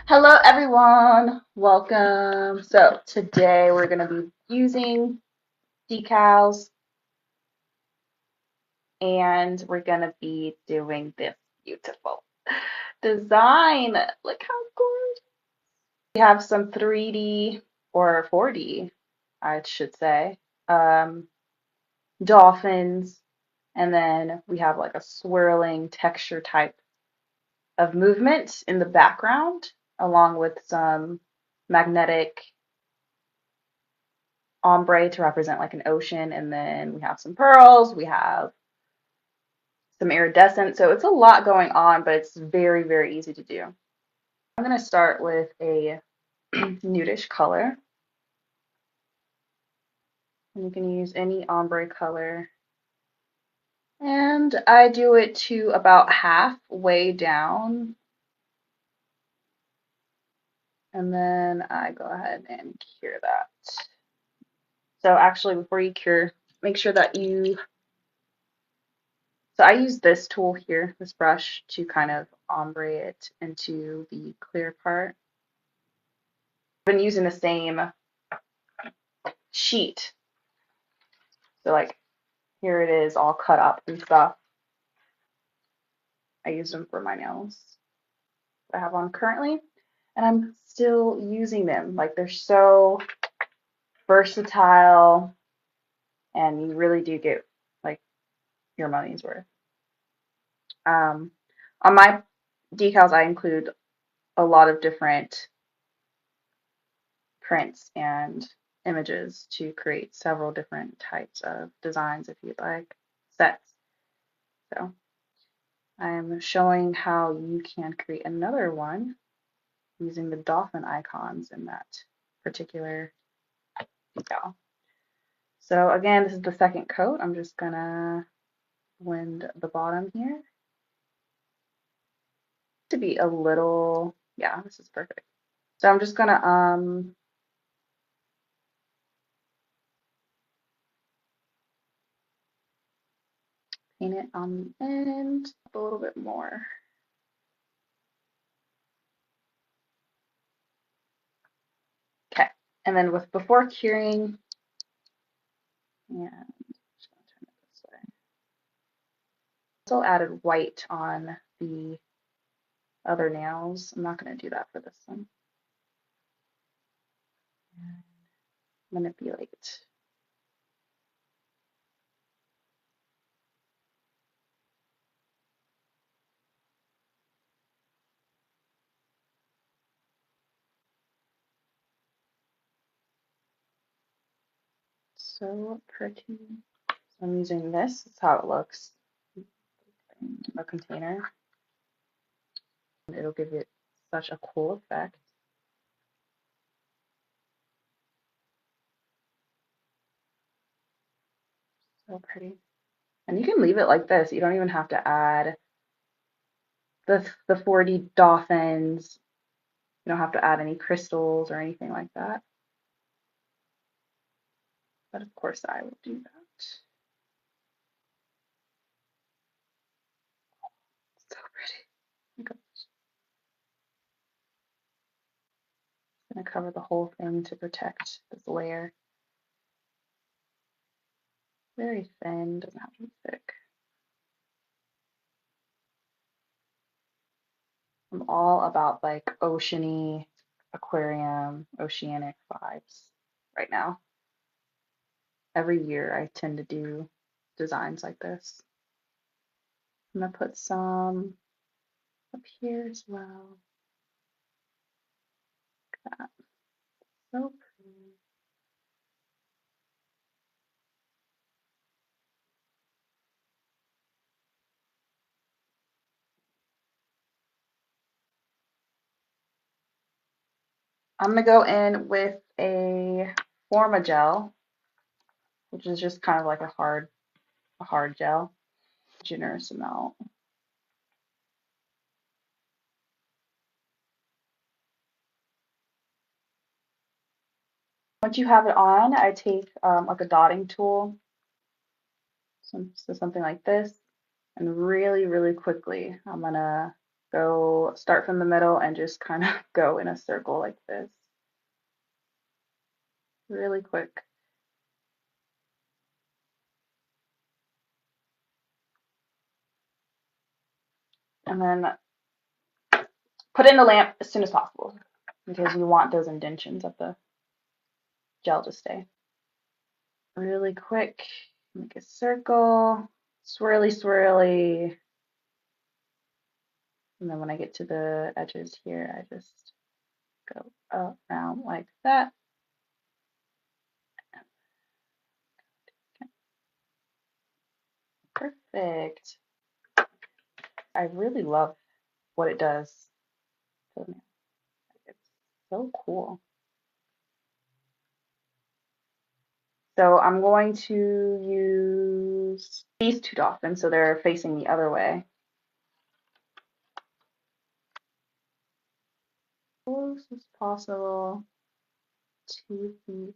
Hello everyone, welcome. So today we're going to be using decals and we're going to be doing this beautiful design. Look how gorgeous. We have some 3D or 4D, I should say, um, dolphins, and then we have like a swirling texture type of movement in the background along with some magnetic ombre to represent like an ocean, and then we have some pearls, we have some iridescent. So it's a lot going on, but it's very, very easy to do. I'm going to start with a nudish color, and you can use any ombre color. And I do it to about halfway down, and then I go ahead and cure that. So actually, before you cure, make sure that so I use this tool here, this brush, to kind of ombre it into the clear part. I've been using the same sheet. So like here it is all cut up and stuff. I use them for my nails that I have on currently, and I'm still using them. Like they're so versatile, and you really do get like your money's worth. On my decals, I include a lot of different prints and images to create several different types of designs if you'd like, sets. So I'm showing how you can create another one using the dolphin icons in that particular decal. So again, this is the second coat. I'm just gonna blend the bottom here to be a little, yeah, this is perfect. So I'm just gonna paint it on the end a little bit more. Okay, and then with before curing, and just gonna turn it this way. Also added white on the other nails. I'm not gonna do that for this one. Manipulate. So pretty. So I'm using this. This is how it looks in a container. It'll give it such a cool effect. So pretty. And you can leave it like this. You don't even have to add the 4D dolphins. You don't have to add any crystals or anything like that. But of course I will do that. So pretty. I'm gonna cover the whole thing to protect this layer. Very thin, doesn't have to be thick. I'm all about like oceany, aquarium, oceanic vibes right now. Every year I tend to do designs like this. I'm gonna put some up here as well. Look at that. So pretty. I'm gonna go in with a Forma gel, which is just kind of like a hard gel. Generous amount. Once you have it on, I take like a dotting tool, so something like this, and really, really quickly, I'm gonna Go start from the middle and just kind of go in a circle like this. Really quick. And then put it in the lamp as soon as possible because you want those indentions of the gel to stay. Really quick, make a circle, swirly, swirly. And then when I get to the edges here, I just go around like that. Perfect. I really love what it does. It's so cool. So I'm going to use these two dolphins so they're facing the other way. Close as possible to the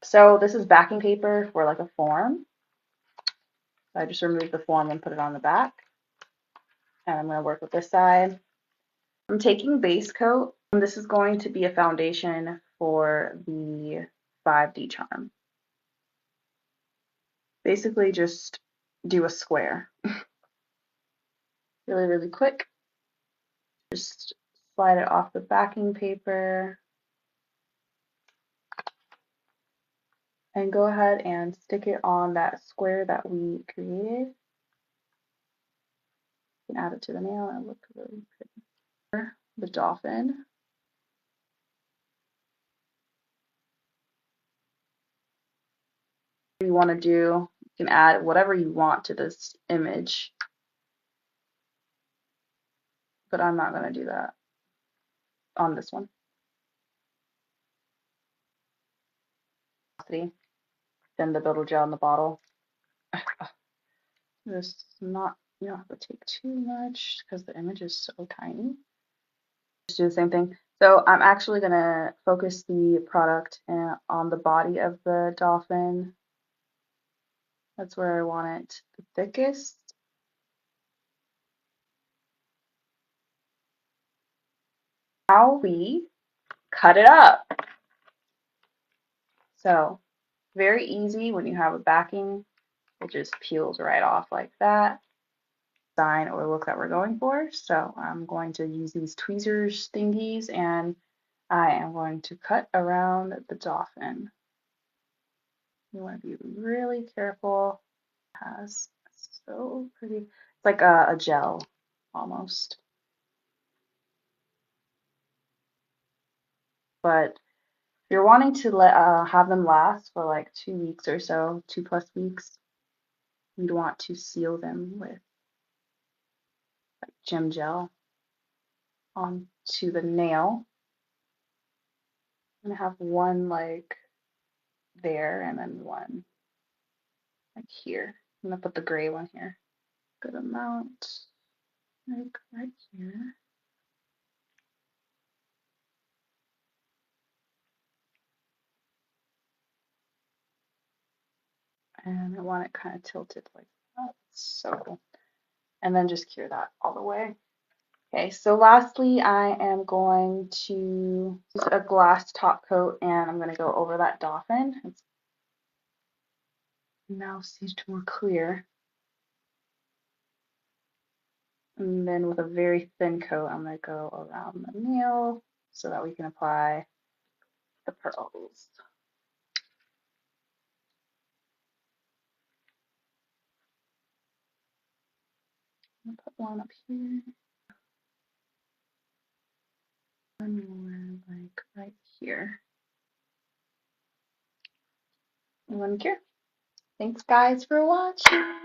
So this is backing paper for like a form. So I just removed the form and put it on the back. And I'm going to work with this side. I'm taking base coat, and this is going to be a foundation for the 5D charm. Basically just do a square. Really, really quick. Just slide it off the backing paper. And go ahead and stick it on that square that we created. You can add it to the nail and look really pretty. The dolphin. You want to do, you can add whatever you want to this image. But I'm not going to do that on this one. Then the builder gel in the bottle. There's not, you don't have to take too much because the image is so tiny. Just do the same thing. So I'm actually going to focus the product on the body of the dolphin. That's where I want it the thickest. Now we cut it up. So very easy when you have a backing. It just peels right off like that. Design or look that we're going for. So I'm going to use these tweezers thingies and I am going to cut around the dolphin. You want to be really careful. It has so pretty. It's like a gel almost. But if you're wanting to have them last for like 2 weeks or so, 2+ weeks, you'd want to seal them with like gem gel onto the nail. I'm gonna have one like there and then one like here. I'm gonna put the gray one here. Good amount, like right here. And I want it kind of tilted like that. So, and then just cure that all the way. Okay, so lastly, I am going to use a glass top coat and I'm going to go over that dolphin. It's now seems more clear. And then with a very thin coat, I'm going to go around the nail so that we can apply the pearls. I'm going to put one up here. One more like right here. And one here. Thanks guys for watching.